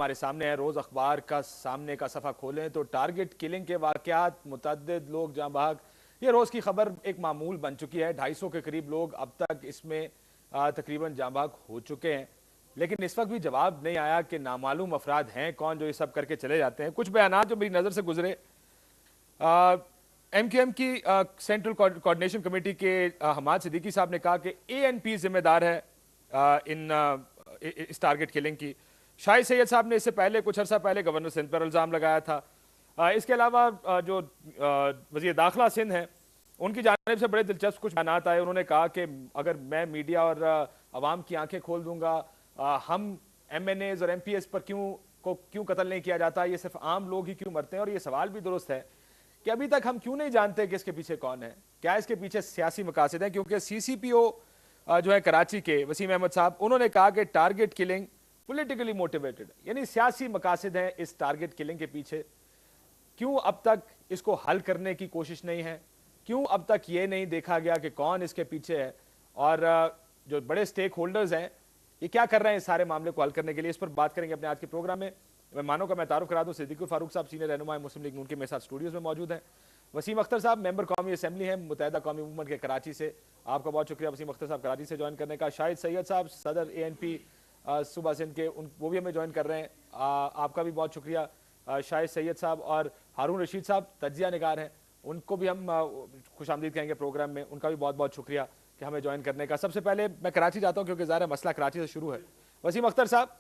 हमारे सामने है। रोज अखबार का सामने का सफ़ा खोलें तो टारगेट किलिंग के वाक़यात, मुतअद्दिद लोग जाँ बहक, ये रोज़ की खबर एक मामूल बन चुकी है। 250 के करीब लोग अब तक इसमें तकरीबन जाँ बहक हो चुके हैं, लेकिन इस वक्त भी जवाब नहीं आया कि नामालूम अफराद हैं कौन जो ये सब करके चले जाते हैं। कुछ बयानात जो मेरी नज़र से गुजरे, MQM की सेंट्रल कोऑर्डिनेशन कमेटी के हमाद सिद्दीकी साहब ने कहा कि ANP जिम्मेदार है इस टारगेट किलिंग की। शाहिद सैयद साहब ने इससे पहले कुछ अर्सा पहले गवर्नर सिंध पर इल्ज़ाम लगाया था। इसके अलावा जो वज़ीर दाखिला सिंध हैं, उनकी जानिब से बड़े दिलचस्प कुछ बयानात आए। उन्होंने कहा कि अगर मैं मीडिया और आवाम की आंखें खोल दूंगा, हम MNAs और MPs पर क्यों कत्ल नहीं किया जाता, ये सिर्फ आम लोग ही क्यों मरते हैं। और ये सवाल भी दुरुस्त है कि अभी तक हम क्यों नहीं जानते कि इसके पीछे कौन है, क्या इसके पीछे सियासी मकासद हैं। क्योंकि CCPO जो है कराची के वसीम अहमद साहब, उन्होंने कहा कि टारगेट किलिंग पॉलिटिकली मोटिवेटेड, यानी सियासी मकासद हैं इस टारगेट किलिंग के पीछे। क्यों अब तक इसको हल करने की कोशिश नहीं है, क्यों अब तक ये नहीं देखा गया कि कौन इसके पीछे है, और जो बड़े स्टेक होल्डर्स हैं ये क्या कर रहे हैं इस सारे मामले को हल करने के लिए। इस पर बात करेंगे अपने आज के प्रोग्राम में। मेहमानों का मैं तारुफ करा दूं, सिद्दीकुल फारूक साहब सीनियर रहनुमा मुस्लिम लीग नून के मेरे साथ स्टूडियोज में मौजूद हैं। वसीम अख्तर साहब मेंबर कौमी असेंबली हैं मुत्तहिदा कौमी मूवमेंट के कराची से, आपका बहुत शुक्रिया वसीम अख्तर साहब कराची से ज्वाइन करने का। शाहिद सैयद साहब सदर ANP सूबा सिंध के, वो भी हमें ज्वाइन कर रहे हैं, आपका भी बहुत शुक्रिया शाहिद सैयद साहब। और हारून रशीद साहब तज्जिया निगार हैं, उनको भी हम खुशामदीद कहेंगे प्रोग्राम में, उनका भी बहुत बहुत शुक्रिया कि हमें ज्वाइन करने का। सबसे पहले मैं कराची जाता हूँ क्योंकि ज़ाहिर है मसला कराची से शुरू है। वसीम अख्तर साहब,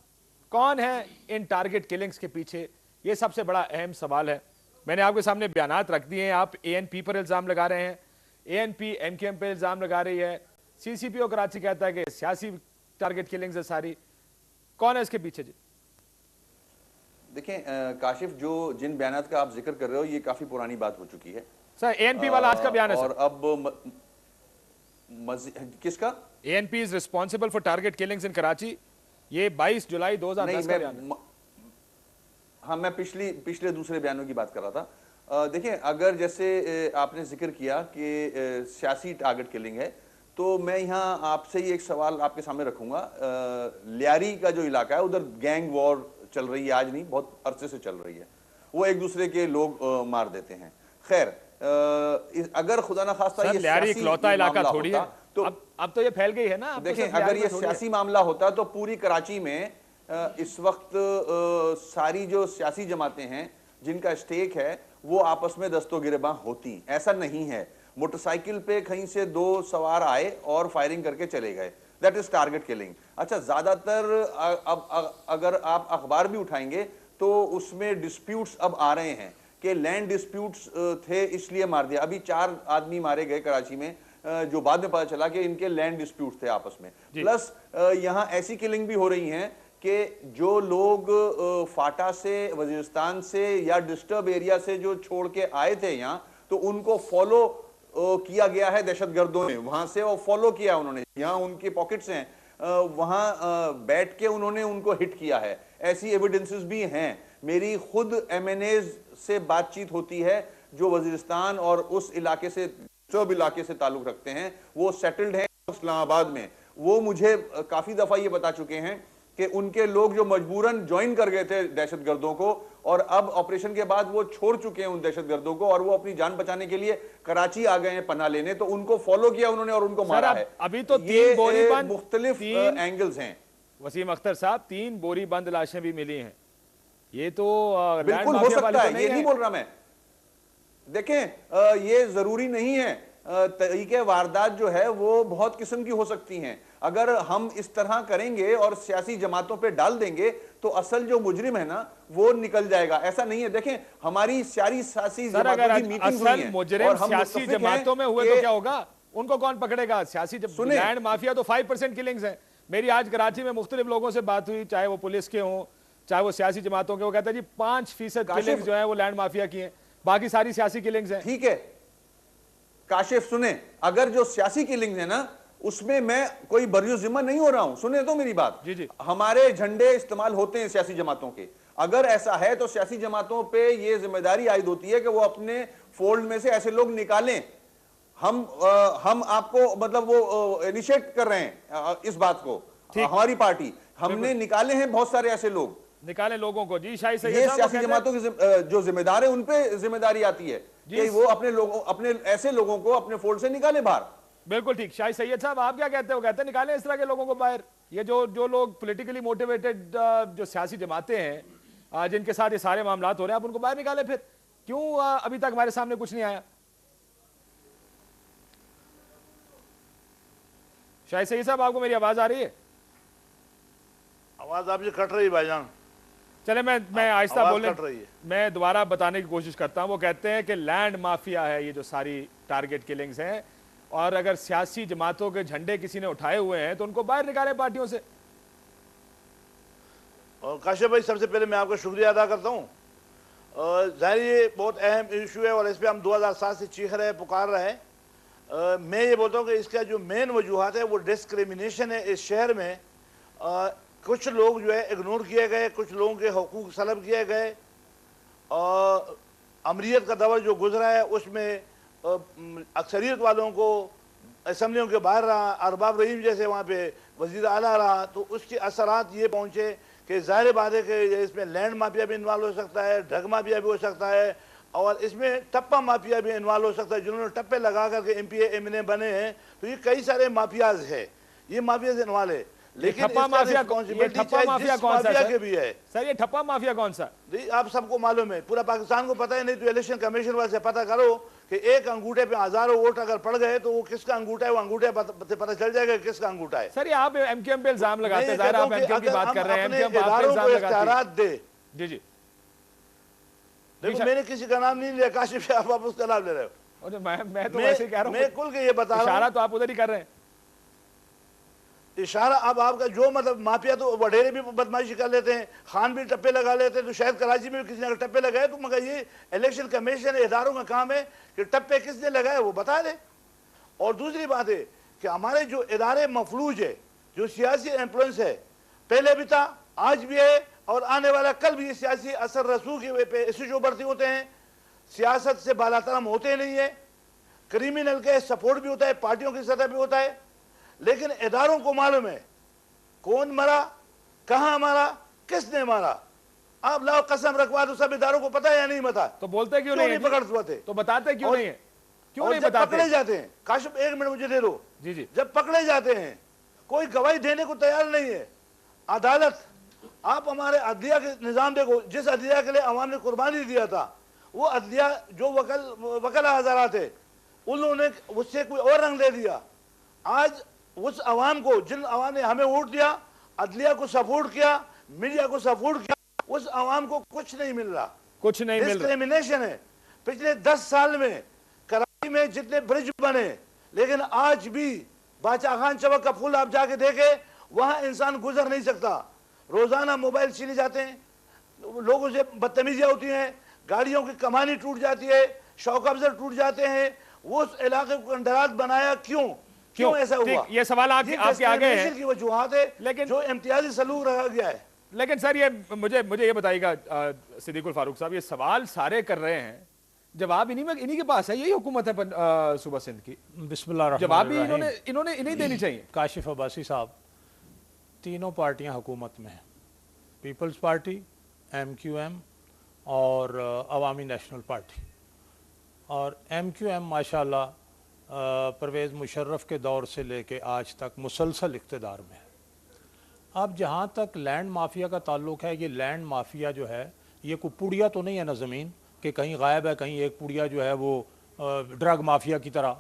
कौन है इन टारगेट किलिंग्स के पीछे, ये सबसे बड़ा अहम सवाल है। मैंने आपके सामने बयानात रख दिए हैं। आप ANP पर इल्ज़ाम लगा रहे हैं, ANP MQM पर इल्ज़ाम लगा रही है, CCPO कराची कहता है कि सियासी टारगेट किलिंग्स है सारी। कौन है इसके पीछे जी? देखें काशिफ, जो जिन बयानात का आप जिक्र कर रहे हो ये काफी पुरानी बात हो चुकी है सर। ANP वाला आज का बयान है और सर। अब किसका? ANP is responsible for target killings in Karachi, ये 22 जुलाई 2010 का बयान है। हाँ, मैं पिछले दूसरे बयानों की बात कर रहा था। देखें, अगर जैसे आपने जिक्र किया कि सियासी टारगेट किलिंग है, तो मैं यहाँ आपसे ये एक सवाल आपके सामने रखूंगा। लियारी का जो इलाका है उधर गैंग वॉर चल रही है, आज नहीं बहुत अरसे से चल रही है। वो एक दूसरे के लोग मार देते हैं। खैर, अगर खुदा ना खास्ता ये लियारी इकलौता इलाका थोड़ी है, तो अब तो ये फैल गई है ना। देखें, अगर ये सियासी मामला होता तो पूरी कराची में इस वक्त सारी जो सियासी जमातें हैं जिनका स्टेक है वो आपस में दस्तो गिरबां होती। ऐसा नहीं है। मोटरसाइकिल पे कहीं से दो सवार आए और फायरिंग करके चले गए, दैट इज टारगेट किलिंग। अच्छा, ज्यादातर अब अगर आप अखबार भी उठाएंगे तो उसमें डिस्प्यूट्स अब आ रहे हैं कि लैंड डिस्प्यूट्स थे इसलिए मार दिया। अभी 4 आदमी मारे गए कराची में, जो बाद में पता चला कि इनके लैंड डिस्प्यूट्स थे आपस में। प्लस यहाँ ऐसी किलिंग भी हो रही हैं कि जो लोग फाटा से, वजीरिस्तान से या डिस्टर्ब एरिया से जो छोड़ के आए थे यहाँ, तो उनको फॉलो किया गया है दहशतगर्दों ने, वहां से वो फॉलो किया उन्होंने, यहाँ उनके पॉकेट्स हैं, वहां बैठ के उन्होंने उनको हिट किया है। ऐसी एविडेंसेस भी हैं। मेरी खुद MNAs से बातचीत होती है जो वजीरिस्तान और उस इलाके से, सब इलाके से ताल्लुक रखते हैं, वो सेटल्ड हैं इस्लामाबाद में। वो मुझे काफी दफा ये बता चुके हैं कि उनके लोग जो मजबूरन ज्वाइन कर गए थे दहशतगर्दों को, और अब ऑपरेशन के बाद वो छोड़ चुके हैं उन दहशतगर्दों को, और वो अपनी जान बचाने के लिए कराची आ गए हैं पनाह लेने, तो उनको फॉलो किया उन्होंने और उनको मारा है। अभी तो 3 बोरी बंद मुख्तलिफ एंगल्स हैं। वसीम अख्तर साहब, 3 बोरी बंद लाशें भी मिली हैं। ये तो बिल्कुल हो सकता है, ये नहीं बोल रहा मैं। देखें, ये जरूरी नहीं है। तरीके वारदात जो है वो बहुत किस्म की हो सकती हैं। अगर हम इस तरह करेंगे और सियासी जमातों पे डाल देंगे तो असल जो मुजरिम है ना वो निकल जाएगा। ऐसा नहीं है। देखें, हमारी सारी सियासी जमातों की मीटिंग हुई है और हम सियासी जमातों में हुए तो क्या होगा, उनको कौन पकड़ेगा? सियासी लैंड माफिया तो 5% किलिंग्स है। मेरी आज कराची में मुख्तलिफ लोगों से बात हुई, चाहे वो पुलिस के हों चाहे वो सियासी जमातों के, वो कहता है जी 5% किलिंग्स जो है वो लैंड माफिया की हैं, बाकी सारी सियासी किलिंग्स हैं। ठीक है काशिफ, सुने, अगर जो सियासी किलिंग्स है ना उसमें मैं कोई बरियो जिम्मा नहीं हो रहा हूं, सुने तो मेरी बात। जी। हमारे झंडे इस्तेमाल होते हैं सियासी जमातों के। अगर ऐसा है तो सियासी जमातों पे ये जिम्मेदारी आयद होती है कि वो अपने फोल्ड में से ऐसे लोग निकालें। हम आपको मतलब वो इनिशिएट कर रहे हैं इस बात को, हमारी पार्टी, हमने निकाले हैं बहुत सारे ऐसे लोग निकालें लोगों को। जी शाही सैयद یہ साहब, वो سیاسی कहते हैं- جماعتوں کی جو ذمہ دار ہیں ان پہ ذمہ داری آتی ہے کہ وہ اپنے ایسے لوگوں کو اپنے فولڈ سے نکالیں باہر. بالکل ٹھیک. شاہد سید صاحب آپ کیا کہتے ہیں؟ وہ کہتے ہیں نکالیں اس طرح کے لوگوں کو باہر. یہ جو لوگ پولیٹیکلی موٹیویٹڈ جو سیاسی جماعتیں ہیں جن کے ساتھ یہ سارے معاملات ہو رہے ہیں، آپ ان کو باہر نکالیں. پھر کیوں ابھی تک ہمارے سامنے کچھ نہیں آیا؟ شاہد سید صاحب آپ کو میری آواز آ رہی ہے؟ آواز آپ سے کٹ رہی ہے بھائی جان. چلے میں آہستہ آواز بولنے کٹ رہی ہے. میں دوبارہ بتانے کی کوشش کرتا ہوں. وہ کہتے ہیں کہ لینڈ مافیا ہے یہ جو ساری ٹارگٹ کلنگز ہیں، اور اگر سیاسی جماعتوں کے جھنڈے کسی نے اٹھائے ہوئے ہیں تو ان کو باہر نکالیں پارٹیوں سے. اور کاشف بھائی، سب سے پہلے میں آپ کا شکریہ ادا کرتا ہوں. ظاہر یہ بہت اہم ایشو ہے اور اس پہ ہم 2007 سے چیخ رہے ہیں، پکار رہے ہیں. میں یہ بولتا ہوں کہ اس کا جو مین وجوہات ہے وہ ڈسکریمنیشن ہے. اس شہر میں کچھ لوگ جو ہے اگنور کیے گئے، کچھ لوگوں کے حقوق سلب کیے گئے. امریت کا دور جو گزرا ہے اس میں اکثریت والوں کو اسمبلیوں کے باہر رہا. ارباب رحیم جیسے وہاں پہ وزیر اعلیٰ رہا، تو اس کے اثرات یہ پہنچے کہ ظاہر بات ہے کہ اس میں لینڈ مافیا بھی انوالو ہو سکتا ہے، ڈرگ مافیا بھی ہو سکتا ہے، اور اس میں ٹپا مافیا بھی انوالو ہو سکتا ہے. جنہوں نے ٹپے لگا کر کے M P A M N A بنے ہیں، تو یہ کئی سارے مافیاز ہیں، یہ مافیاز انوالو ہے. لیکن ٹھپا مافیا کون سا کے بھی ہے سر؟ یہ ٹھپا مافیا کون سا؟ آپ سب کو معلوم ہے، پورا پاکستان کو پتہ ہے. نہیں تو الیکشن کمیشن والے سے پتہ کرو کہ ایک انگوٹھے پہ ہزاروں ووٹ اگر پڑ گئے تو وہ کس کا انگوٹھا ہے. وہ انگوٹھے پتہ چل جائے گا کس کا انگوٹھا ہے. سر یہ آپ ایم کیو ایم پہ الزام لگاتے ہیں، ظاہر آپ ایم کیو ایم کی بات کر رہے ہیں. ایم کیو ایم آپ پہ اداروں کو الزام لگاتی ہے. اختیارات دے. جی جی دیکھو میں نے کسی کا نام نہیں لیا، کاشف سے آپ اس کا نام لے رہے ہو. میں تو ویسے ہی کہہ رہا ہوں، میں کل کے یہ بتا رہا ہوں، اشارہ تو آپ ادھر ہی کر رہے ہیں. اشارہ اب آپ کا جو مطلب مافیا تو وڈیرے بھی بدماشی کر لیتے ہیں، خان بھی ٹپے لگا لیتے ہیں. تو شاید کراچی میں بھی کسی نے اگر ٹپے لگائے تو مگر یہ الیکشن کمیشن اداروں کا کام ہے کہ ٹپے کس نے لگائے وہ بتا دے. اور دوسری بات ہے کہ ہمارے جو ادارے مفلوج ہے، جو سیاسی انفلوئنس ہے، پہلے بھی تھا، آج بھی ہے، اور آنے والا کل بھی سیاسی اثر رسوخ پہ ایشو بڑھتے ہوتے ہیں. سیاست سے بالاتر ہم ہوتے نہیں ہیں. کریمنل کے سپورٹ بھی ہوتا ہے، پارٹیوں کی سطح بھی ہوتا ہے. لیکن اداروں کو معلوم ہے کون مرا، کہاں مارا، کس نے مارا. آپ لاؤ قسم رکھوا دو، سب اداروں کو پتہ ہے یا نہیں پتا؟ تو بولتے کیوں نہیں پکڑ سکتے؟ تو بتاتے کیوں نہیں ہے؟ کیوں اور نہیں جب بتاتے؟ پکڑے جاتے ہیں، کاشف ایک منٹ مجھے دے دو. جی جی جب پکڑے جاتے ہیں کوئی گواہی دینے کو تیار نہیں ہے. عدالت، آپ ہمارے عدلیہ کے نظام دیکھو، جس عدلیہ کے لیے عوام نے قربانی دیا تھا، وہ عدلیہ جو وکلا حضرات ہے انہوں نے اس سے کوئی اور رنگ دے دیا. آج اس عوام کو، جن عوام نے ہمیں ووٹ دیا، عدلیہ کو سپورٹ کیا، میڈیا کو سپورٹ کیا، اس عوام کو کچھ نہیں مل رہا. کچھ نہیں مل رہا. ڈسکریمنیشن ہے. پچھلے 10 سال میں کراچی میں جتنے برج بنے، لیکن آج بھی باچا خان چوک کا پھول آپ جا کے دیکھیں، وہاں انسان گزر نہیں سکتا. روزانہ موبائل چھینے جاتے ہیں، لوگوں سے بدتمیزیاں ہوتی ہیں، گاڑیوں کی کمانی ٹوٹ جاتی ہے، شوق افزر ٹوٹ جاتے ہیں. وہ اس علاقے کو کنڈرات بنایا کیوں ایسا ہوا؟ یہ سوال آپ کے آگے ہے، کی وجوہات ہے لیکن جو امتیازی سلوک رکھا گیا ہے. لیکن سر یہ مجھے یہ بتائیے گا صدیق الفاروق صاحب، یہ سوال سارے کر رہے ہیں، جواب انہی کے پاس ہے. یہی حکومت ہے صوبہ سندھ کی. بسم اللہ الرحمن جواب بھی الرحیم. انہیں دینی چاہیے. کاشف عباسی صاحب، تینوں پارٹیاں حکومت میں ہیں، Peoples Party, M Q M اور عوامی نیشنل پارٹی. اور ایم کیو ایم ماشاءاللہ پرویز مشرف کے دور سے لے کے آج تک مسلسل اقتدار میں ہے. اب جہاں تک لینڈ مافیا کا تعلق ہے، یہ لینڈ مافیا جو ہے یہ کوئی پوڑیا تو نہیں ہے نا زمین کہ کہیں غائب ہے، کہیں ایک پوڑیا جو ہے وہ ڈرگ مافیا کی طرح.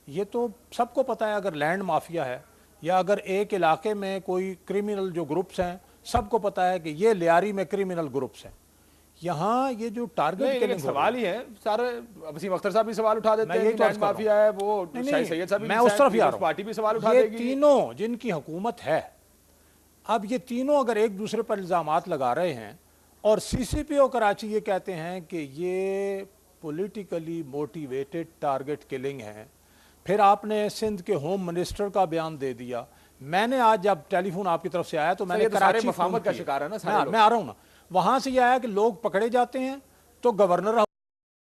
یہ تو سب کو پتہ ہے اگر لینڈ مافیا ہے یا اگر ایک علاقے میں کوئی کرمنل جو گروپس ہیں، سب کو پتہ ہے کہ یہ لیاری میں کرمنل گروپس ہیں. یہاں یہ جو ٹارگٹ سوال ہی ہے سارے، وسیم اختر صاحب بھی سوال اٹھا دیتے ہیں کہ لینڈ مافیا ہے، وہ شاہد سید صاحب میں اس طرف بھی پارٹی بھی سوال اٹھا دے گی. یہ تینوں جن کی حکومت ہے، اب یہ تینوں اگر ایک دوسرے پر الزامات لگا رہے ہیں اور سی سی پی او کراچی یہ کہتے ہیں کہ یہ پولیٹیکلی موٹیویٹڈ ٹارگٹ کلنگ ہے، پھر آپ نے سندھ کے ہوم منسٹر کا بیان دے دیا. میں نے آج جب ٹیلی فون آپ کی طرف سے آیا تو میں نے کراچی مفاہمت کا شکار ہے نا سارے لوگ. میں آ رہا ہوں نا، وہاں سے یہ آیا کہ لوگ پکڑے جاتے ہیں تو گورنر